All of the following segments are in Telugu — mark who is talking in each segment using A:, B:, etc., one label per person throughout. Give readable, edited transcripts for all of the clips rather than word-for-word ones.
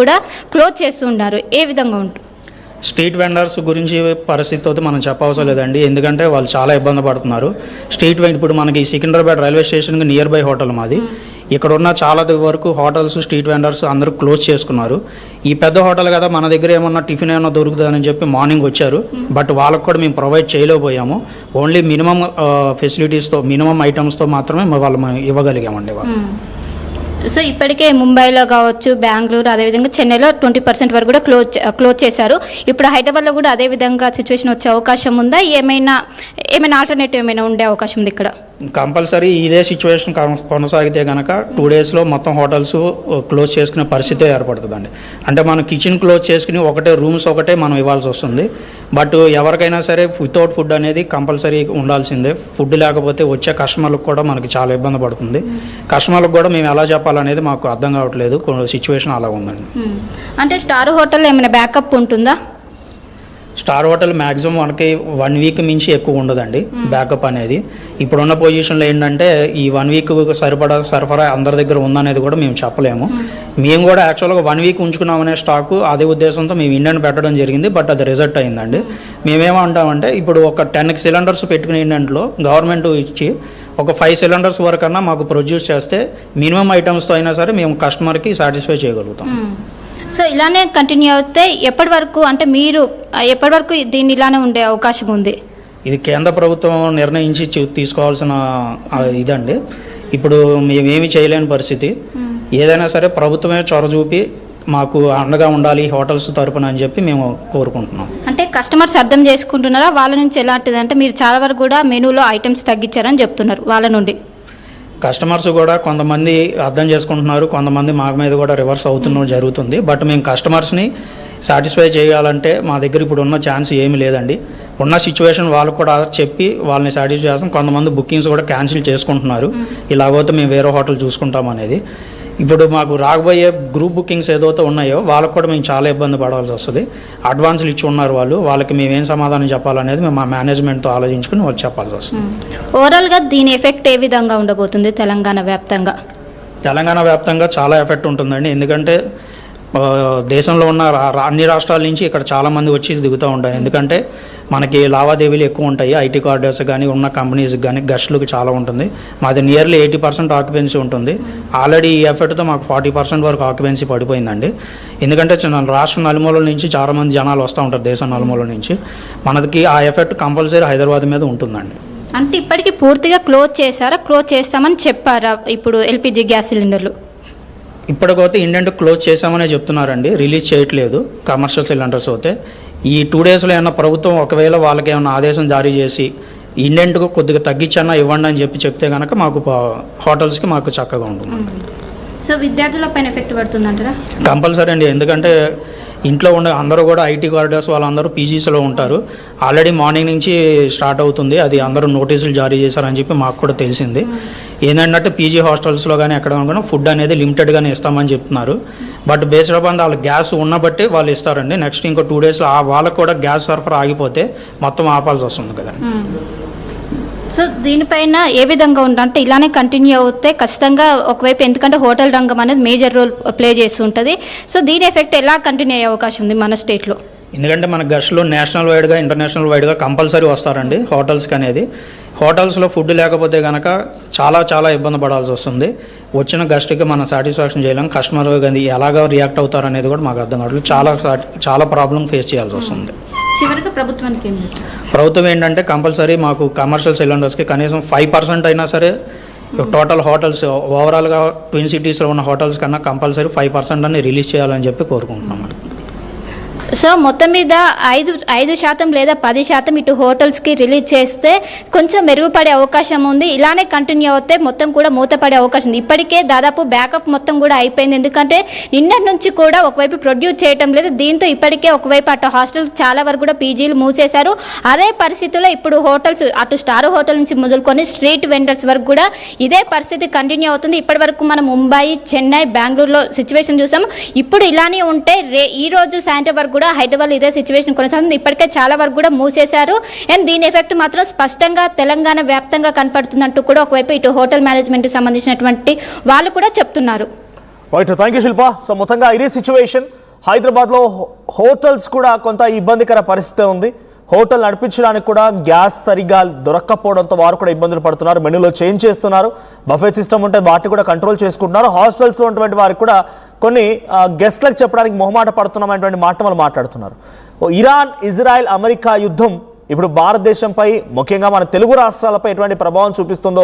A: కూడా క్లోజ్ చేస్తున్నారు. ఏ విధంగా ఉంటుంది?
B: స్ట్రీట్ వెండర్స్ గురించి పరిస్థితి మనం చెప్పవసరం లేదండి, ఎందుకంటే వాళ్ళు చాలా ఇబ్బంది పడుతున్నారు. స్ట్రీట్ వెండర్ ఇప్పుడు మనకి సికింద్రాబాద్ రైల్వే స్టేషన్కి నియర్ బై హోటల్ మాది. ఇక్కడ ఉన్న చాలా వరకు హోటల్స్ స్ట్రీట్ వెండర్స్ అందరూ క్లోజ్ చేసుకున్నారు. ఈ పెద్ద హోటల్ కదా, మన దగ్గర ఏమన్నా టిఫిన్ ఏమన్నా దొరుకుతుందని చెప్పి మార్నింగ్ వచ్చారు. బట్ వాళ్ళకు కూడా మేము ప్రొవైడ్ చేయలేకపోయాము. ఓన్లీ మినిమం ఫెసిలిటీస్తో, మినిమం ఐటమ్స్తో మాత్రమే వాళ్ళు ఇవ్వగలిగామండి వాళ్ళు.
A: సో ఇప్పటికే ముంబైలో కావచ్చు, బెంగళూరు, అదేవిధంగా చెన్నైలో 20% వరకు కూడా క్లోజ్ చేశారు. ఇప్పుడు హైదరాబాద్లో కూడా అదే విధంగా సిచ్యువేషన్ వచ్చే అవకాశం ఉందా? ఏమైనా ఆల్టర్నేటివ్ ఏమైనా ఉండే అవకాశం ఉంది ఇక్కడ?
B: కంపల్సరీ ఇదే సిచ్యువేషన్ కొనసాగితే కనుక 2 డేస్లో మొత్తం హోటల్స్ క్లోజ్ చేసుకునే పరిస్థితే ఏర్పడుతుందండి. అంటే మనం కిచెన్ క్లోజ్ చేసుకుని రూమ్స్ ఒకటే మనం ఇవ్వాల్సి వస్తుంది. బట్ ఎవరికైనా సరే వితౌట్ ఫుడ్ అనేది కంపల్సరీ ఉండాల్సిందే. ఫుడ్ లేకపోతే వచ్చే కస్టమర్లకు కూడా మనకి చాలా ఇబ్బంది పడుతుంది. కస్టమర్లకు కూడా మేము ఎలా చెప్పాలనేది మాకు అర్థం కావట్లేదు. సిచ్యువేషన్ అలా ఉందండి.
A: అంటే స్టార్ హోటల్లో ఏమైనా బ్యాకప్ ఉంటుందా?
B: స్టార్ హోటల్ మ్యాక్సిమం మనకి 1 వీక్ మించి ఎక్కువ ఉండదండి బ్యాకప్ అనేది. ఇప్పుడున్న పొజిషన్లో ఏంటంటే ఈ 1 వీక్ సరఫరా అందరి దగ్గర ఉందనేది కూడా మేము చెప్పలేము. మేము కూడా యాక్చువల్గా 1 వీక్ ఉంచుకున్నామనే స్టాకు అదే ఉద్దేశంతో మేము ఇండియన్ పెట్టడం జరిగింది. బట్ అది రిజల్ట్ అయిందండి. మేమేమంటామంటే ఇప్పుడు ఒక 10 సిలిండర్స్ పెట్టుకునే ఇండియన్లో గవర్నమెంట్ ఇచ్చి ఒక 5 సిలిండర్స్ వరకన్నా మాకు ప్రొడ్యూస్ చేస్తే మినిమం ఐటమ్స్తో అయినా సరే మేము కస్టమర్కి సాటిస్ఫై చేయగలుగుతాం.
A: సో ఇలానే కంటిన్యూ అవుతే ఎప్పటి వరకు, అంటే మీరు ఎప్పటి వరకు దీన్ని ఇలానే ఉండే అవకాశం ఉంది?
B: ఇది కేంద్ర ప్రభుత్వం నిర్ణయించి తీసుకోవాల్సిన ఇదండి. ఇప్పుడు మేమేమి చేయలేని పరిస్థితి. ఏదైనా సరే ప్రభుత్వమే చొరవ చూపి మాకు అండగా ఉండాలి హోటల్స్ తరపున అని చెప్పి మేము కోరుకుంటున్నాం.
A: అంటే కస్టమర్స్ అర్థం చేసుకుంటున్నారా? వాళ్ళ నుంచి ఎలాంటిది అంటే మీరు చాలా వరకు కూడా మెనూలో ఐటమ్స్ తగ్గించారని చెప్తున్నారు వాళ్ళ నుండి.
B: కస్టమర్స్ కూడా కొంతమంది అర్థం చేసుకుంటున్నారు, కొంతమంది మా మీద కూడా రివర్స్ అవుతున్న జరుగుతుంది. బట్ మేము కస్టమర్స్ని సాటిస్ఫై చేయాలంటే మా దగ్గర ఇప్పుడు ఉన్న ఛాన్స్ ఏమీ లేదండి. ఉన్న సిచ్యువేషన్ వాళ్ళకు కూడా చెప్పి వాళ్ళని సాటిస్ఫై చేస్తాం. కొంతమంది బుకింగ్స్ కూడా క్యాన్సిల్ చేసుకుంటున్నారు. ఇలాగైతే మేము వేరే హోటల్ చూసుకుంటాం అనేది. ఇప్పుడు మాకు రాబోయే గ్రూప్ బుకింగ్స్ ఏదైతే ఉన్నాయో వాళ్ళకు కూడా మేము చాలా ఇబ్బంది పడాల్సి వస్తుంది. అడ్వాన్స్లు ఇచ్చి ఉన్నారు వాళ్ళకి మేమేం సమాధానం చెప్పాలనేది మేము మా మేనేజ్మెంట్తో ఆలోచించుకుని వాళ్ళు చెప్పాల్సి వస్తుంది.
A: ఓవరాల్గా దీని ఎఫెక్ట్ ఏ విధంగా ఉండబోతుంది తెలంగాణ వ్యాప్తంగా?
B: తెలంగాణ వ్యాప్తంగా చాలా ఎఫెక్ట్ ఉంటుందండి. ఎందుకంటే దేశంలో ఉన్న అన్ని రాష్ట్రాల నుంచి ఇక్కడ చాలామంది వచ్చి దిగుతూ ఉంటారు. ఎందుకంటే మనకి లావాదేవీలు ఎక్కువ ఉంటాయి. ఐటీ కార్డర్స్ కానీ ఉన్న కంపెనీస్కి కానీ గస్ట్లకు చాలా ఉంటుంది. మాది నియర్లీ 80% ఆక్యుపెన్సీ ఉంటుంది. ఆల్రెడీ ఈ ఎఫెక్ట్తో మాకు 40% వరకు ఆక్యుపెన్సీ పడిపోయిందండి. ఎందుకంటే రాష్ట్రం నలుమూలల నుంచి చాలామంది జనాలు వస్తూ ఉంటారు, దేశం నలుమూలల నుంచి. మనకి ఆ ఎఫెక్ట్ కంపల్సరీ హైదరాబాద్ మీద ఉంటుందండి.
A: అంటే ఇప్పటికీ పూర్తిగా క్లోజ్ చేశారా? క్లోజ్ చేస్తామని చెప్పారా ఇప్పుడు ఎల్పిజి గ్యాస్ సిలిండర్లు?
B: ఇప్పటికైతే ఇండియన్ క్లోజ్ చేసామనే చెప్తున్నారండి, రిలీజ్ చేయట్లేదు కమర్షియల్ సిలిండర్స్ అయితే. ఈ 2 డేస్లో ఏమన్నా ప్రభుత్వం ఒకవేళ వాళ్ళకి ఏమన్నా ఆదేశం జారీ చేసి ఇండియన్కు కొద్దిగా తగ్గించన్నా ఇవ్వండి అని చెప్తే కనుక మాకు హోటల్స్కి మాకు చక్కగా ఉంటుందండి.
A: సో విద్యార్థులపైన ఎఫెక్ట్ పడుతుందంటారా?
B: కంపల్సరీ అండి. ఎందుకంటే ఇంట్లో ఉండే అందరూ కూడా ఐటీ కార్డర్స్ వాళ్ళందరూ పీజీస్లో ఉంటారు. ఆల్రెడీ మార్నింగ్ నుంచి స్టార్ట్ అవుతుంది. అది అందరూ నోటీసులు జారీ చేశారని చెప్పి మాకు కూడా తెలిసింది. ఏంటంటే పీజీ హాస్టల్స్లో కానీ ఎక్కడ కూడా ఫుడ్ అనేది లిమిటెడ్గానే ఇస్తామని చెప్తున్నారు. బట్ బేస్డ్ అపాన్ వాళ్ళ గ్యాస్ ఉన్నబట్టి వాళ్ళు ఇస్తారండి. నెక్స్ట్ ఇంకో 2 డేస్లో వాళ్ళకు కూడా గ్యాస్ సరఫరా ఆగిపోతే మొత్తం ఆపాల్సి వస్తుంది కదండి.
A: సో దీనిపైన ఏ విధంగా అంటే ఇలానే కంటిన్యూ అవుతే ఖచ్చితంగా ఒకవైపు, ఎందుకంటే హోటల్ రంగం అనేది మేజర్ రోల్ ప్లే చేస్తూ ఉంటుంది. సో దీని ఎఫెక్ట్ ఎలా కంటిన్యూ అయ్యే అవకాశం ఉంది మన స్టేట్లో?
B: ఎందుకంటే మన గస్ట్లో నేషనల్ వైడ్గా ఇంటర్నేషనల్ వైడ్గా కంపల్సరీ వస్తారండి హోటల్స్కి అనేది. హోటల్స్లో ఫుడ్ లేకపోతే కనుక చాలా ఇబ్బంది పడాల్సి వస్తుంది. వచ్చిన గస్ట్కి మనం సాటిస్ఫాక్షన్ చేయలేం. కస్టమర్ కానీ ఎలాగ రియాక్ట్ అవుతారు అనేది కూడా మాకు అర్థం కావట్లేదు. చాలా ప్రాబ్లం ఫేస్ చేయాల్సి వస్తుంది.
A: చివరికి
B: ప్రభుత్వం ఏంటంటే కంపల్సరీ మాకు కమర్షియల్ సిలిండర్స్కి కనీసం 5% అయినా సరే టోటల్ హోటల్స్ ఓవరాల్గా ట్విన్ సిటీస్లో ఉన్న హోటల్స్ కన్నా కంపల్సరీ 5% అని రిలీజ్ చేయాలని చెప్పి కోరుకుంటున్నాం.
A: సో మొత్తం మీద 5% లేదా 10% ఇటు హోటల్స్కి రిలీజ్ చేస్తే కొంచెం మెరుగుపడే అవకాశం ఉంది. ఇలానే కంటిన్యూ అవుతే మొత్తం కూడా మూతపడే అవకాశం ఉంది. ఇప్పటికే దాదాపు బ్యాకప్ మొత్తం కూడా అయిపోయింది. ఎందుకంటే నిన్నటి నుంచి కూడా ఒకవైపు ప్రొడ్యూస్ చేయటం లేదు. దీంతో ఇప్పటికే ఒకవైపు అటు హాస్టల్స్ చాలా వరకు కూడా పీజీలు మూసేశారు. అదే పరిస్థితుల్లో ఇప్పుడు హోటల్స్ అటు స్టార్ హోటల్ నుంచి మొదలుకొని స్ట్రీట్ వెండర్స్ వరకు కూడా ఇదే పరిస్థితి కంటిన్యూ అవుతుంది. ఇప్పటి వరకు మనం ముంబై, చెన్నై, బెంగళూరులో సిచ్యువేషన్ చూసాము. ఇప్పుడు ఇలానే ఉంటే ఈ రోజు సాయంత్రం వరకు కూడా హైదరాబాద్ ఇదే సిచ్యువేషన్ కొనసాగుతుంది. ఇప్పటికే చాలా వరకు కూడా మూసేశారు. అండ్ దీని ఎఫెక్ట్ మాత్రం స్పష్టంగా తెలంగాణ వ్యాప్తంగా కనపడుతుందంటూ కూడా ఒకవైపు ఇటు హోటల్ మేనేజ్మెంట్కి సంబంధించినటువంటి వాళ్ళు కూడా చెప్తున్నారు.
C: Right, thank you Shilpa. So మొత్తంగా ఇదే సిచ్యువేషన్. హైదరాబాద్లో హోటల్స్ కూడా కొంత ఇబ్బందికర పరిస్థితి ఉంది. హోటల్ నడిపించడానికి కూడా గ్యాస్ సరిగా దొరక్కపోవడంతో వారు కూడా ఇబ్బందులు పడుతున్నారు. మెనూలో చేంజ్ చేస్తున్నారు. బఫెట్ సిస్టమ్ ఉంటే వాటిని కూడా కంట్రోల్ చేసుకుంటున్నారు. హాస్టల్స్లో ఉన్నటువంటి వారికి కూడా కొన్ని గెస్ట్లకు చెప్పడానికి మొహమాట పడుతున్నామనేటువంటి మాట వాళ్ళు మాట్లాడుతున్నారు. ఇరాన్, ఇజ్రాయెల్, అమెరికా యుద్ధం ఇప్పుడు భారతదేశంపై, ముఖ్యంగా మన తెలుగు రాష్ట్రాలపై ఎటువంటి ప్రభావం చూపిస్తుందో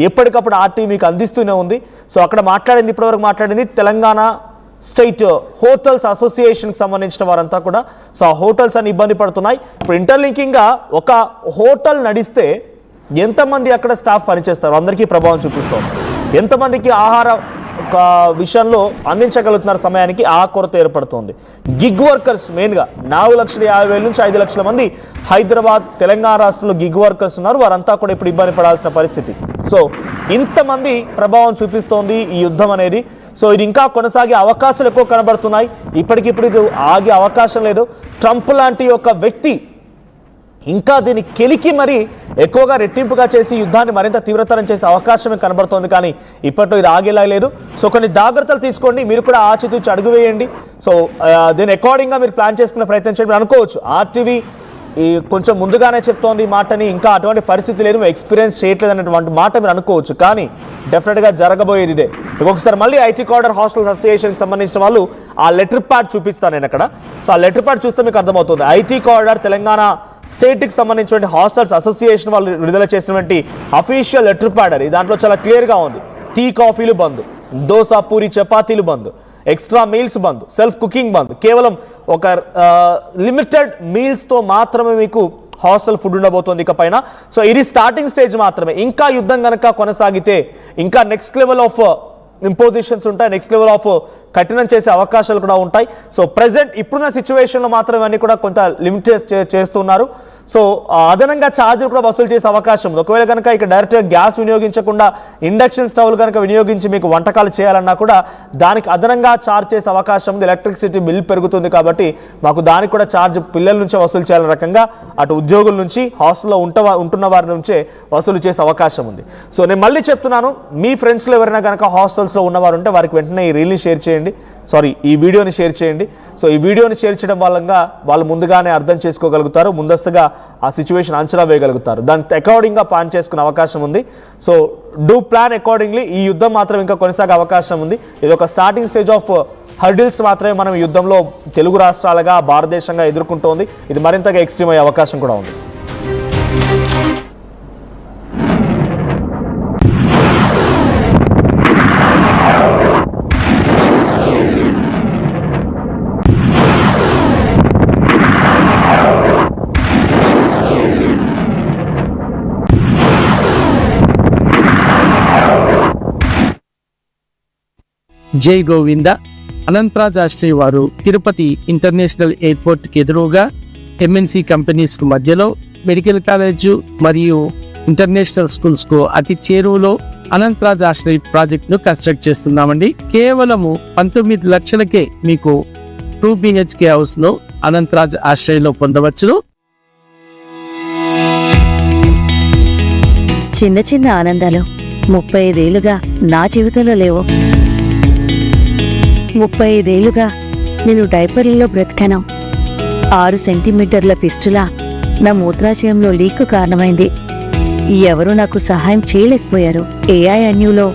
C: ఎప్పటికప్పుడు ఆర్టీ మీకు అందిస్తూనే ఉంది. సో అక్కడ ఇప్పటివరకు మాట్లాడింది తెలంగాణ స్టేట్ హోటల్స్ అసోసియేషన్కి సంబంధించిన వారంతా కూడా. సో ఆ హోటల్స్ అని ఇబ్బంది పడుతున్నాయి. ఇప్పుడు ఇంటర్లింకింగ్గా ఒక హోటల్ నడిస్తే ఎంతమంది అక్కడ స్టాఫ్ పనిచేస్తారు, అందరికీ ప్రభావం చూపిస్తుంది. ఎంతమందికి ఆహార ఒక విషయంలో అందించగలుగుతున్నారు సమయానికి, ఆ కొరత ఏర్పడుతుంది. గిగ్ వర్కర్స్ మెయిన్గా 4,50,000 నుంచి 5 లక్షల మంది హైదరాబాద్, తెలంగాణ రాష్ట్రంలో గిగ్ వర్కర్స్ ఉన్నారు. వారంతా కూడా ఇప్పుడు ఇబ్బంది పడాల్సిన పరిస్థితి. సో ఇంతమంది ప్రభావం చూపిస్తోంది ఈ యుద్ధం అనేది. సో ఇది ఇంకా కొనసాగే అవకాశాలు ఎక్కువ కనబడుతున్నాయి. ఇప్పటికిప్పుడు ఇది ఆగే అవకాశం లేదు. ట్రంప్ లాంటి ఒక వ్యక్తి ఇంకా దీన్ని కెలికి మరీ ఎక్కువగా రెట్టింపుగా చేసి యుద్ధాన్ని మరింత తీవ్రతరం చేసే అవకాశమే కనబడుతోంది. కానీ ఇప్పట్లో ఇది ఆగేలా లేదు. సో కొన్ని జాగ్రత్తలు తీసుకోండి, మీరు కూడా ఆచితూచి అడుగు వేయండి. సో దీని అకార్డింగ్గా మీరు ప్లాన్ చేసుకునే ప్రయత్నం చేయండి. అనుకోవచ్చు ఆర్టీవీ కొంచెం ముందుగానే చెప్తోంది ఈ మాటని, ఇంకా అటువంటి పరిస్థితి లేదు, ఎక్స్పీరియన్స్ చేయట్లేదు అనేటువంటి మాట మీరు అనుకోవచ్చు. కానీ డెఫినెట్గా జరగబోయేది ఇదే. ఒకసారి మళ్ళీ ఐటీ కార్డర్ హాస్టల్స్ అసోసియేషన్కి సంబంధించిన వాళ్ళు ఆ లెటర్ ప్యాడ్ చూపిస్తాను నేను అక్కడ. సో ఆ లెటర్ ప్యాడ్ చూస్తే మీకు అర్థమవుతుంది. ఐటీ కార్డర్ తెలంగాణ స్టేట్కి సంబంధించినటువంటి హాస్టల్స్ అసోసియేషన్ వాళ్ళు విడుదల చేసినటువంటి అఫీషియల్ లెటర్ ప్యాడ్ అది. దాంట్లో చాలా క్లియర్గా ఉంది. టీ కాఫీలు బంద్, దోశ పూరి చపాతీలు బంద్, ఎక్స్ట్రా మీల్స్ బంద్, సెల్ఫ్ కుకింగ్ బంద్, కేవలం ఒక లిమిటెడ్ మీల్స్తో మాత్రమే మీకు హాస్టల్ ఫుడ్ ఉండబోతోంది ఇకపైన. సో ఇది స్టార్టింగ్ స్టేజ్ మాత్రమే. ఇంకా యుద్ధం కనుక కొనసాగితే ఇంకా నెక్స్ట్ లెవెల్ ఆఫ్ ఇంపోజిషన్స్ ఉంటాయి, నెక్స్ట్ లెవెల్ ఆఫ్ కఠినం చేసే అవకాశాలు కూడా ఉంటాయి. సో ప్రెసెంట్ ఇప్పుడున్న సిచ్యువేషన్లో మాత్రం ఇవన్నీ కూడా కొంత లిమిట్ చేస్తున్నారు. సో అదనంగా ఛార్జీలు కూడా వసూలు చేసే అవకాశం ఉంది. ఒకవేళ కనుక ఇక్కడ డైరెక్ట్గా గ్యాస్ వినియోగించకుండా ఇండక్షన్ స్టవ్లు కనుక వినియోగించి మీకు వంటకాలు చేయాలన్నా కూడా దానికి అదనంగా ఛార్జ్ చేసే అవకాశం ఉంది. ఎలక్ట్రిసిటీ బిల్ పెరుగుతుంది కాబట్టి మాకు దానికి కూడా ఛార్జ్ పిల్లల నుంచే వసూలు చేయాలనే రకంగా అటు ఉద్యోగుల నుంచి, హాస్టల్లో ఉంటున్న వారి నుంచే వసూలు చేసే అవకాశం ఉంది. సో నేను మళ్ళీ చెప్తున్నాను, మీ ఫ్రెండ్స్లో ఎవరైనా కనుక హాస్టల్స్లో ఉన్నవారు ఉంటే వారికి వెంటనే ఈ రీల్ని షేర్ చేయండి, ఈ వీడియోని షేర్ చేయండి. సో ఈ వీడియోని షేర్ చేయడం వల్ల వాళ్ళు ముందుగానే అర్థం చేసుకోగలుగుతారు, ముందస్తుగా ఆ సిచ్యువేషన్ అంచనా వేయగలుగుతారు, దానికి అకార్డింగ్గా ప్లాన్ చేసుకునే అవకాశం ఉంది. So do plan accordingly. ఈ యుద్ధం మాత్రం ఇంకా కొనసాగే అవకాశం ఉంది. ఇది ఒక స్టార్టింగ్ స్టేజ్ ఆఫ్ హర్డిల్స్ మాత్రమే మనం యుద్ధంలో తెలుగు రాష్ట్రాలుగా, భారతదేశంగా ఎదుర్కొంటోంది. ఇది మరింతగా ఎక్స్ట్రీమ్ అయ్యే అవకాశం కూడా ఉంది.
D: జై గోవింద. అనంతరాజ్ ఆశ్రయ్ వారు తిరుపతి ఇంటర్నేషనల్ ఎయిర్పోర్ట్కి ఎదురుగా ఎంఎన్సి కంపెనీస్కు మధ్యలో మెడికల్ కాలేజు మరియు ఇంటర్నేషనల్ స్కూల్స్కు అతి చేరువలో అనంతరాజ్ ఆశ్రయ్ ప్రాజెక్ట్ను కన్స్ట్రక్ట్ చేస్తున్నామండి. కేవలము 19 లక్షలకే మీకు 2 BHK హౌస్ను అనంతరాజ్ ఆశ్రయ్లో పొందవచ్చును.
E: చిన్న చిన్న ఆనందాలు 35 ఏళ్లుగా నా జీవితంలో లేవు. 35 ఏళ్లుగా నేను డైపర్లలో బ్రతికాను. 6 సెంటీమీటర్ల ఫిస్టులా నా మూత్రాశయంలో లీక్ కారణమైంది. ఎవరూ నాకు సహాయం చేయలేకపోయారు. ఏఐఎన్యూలో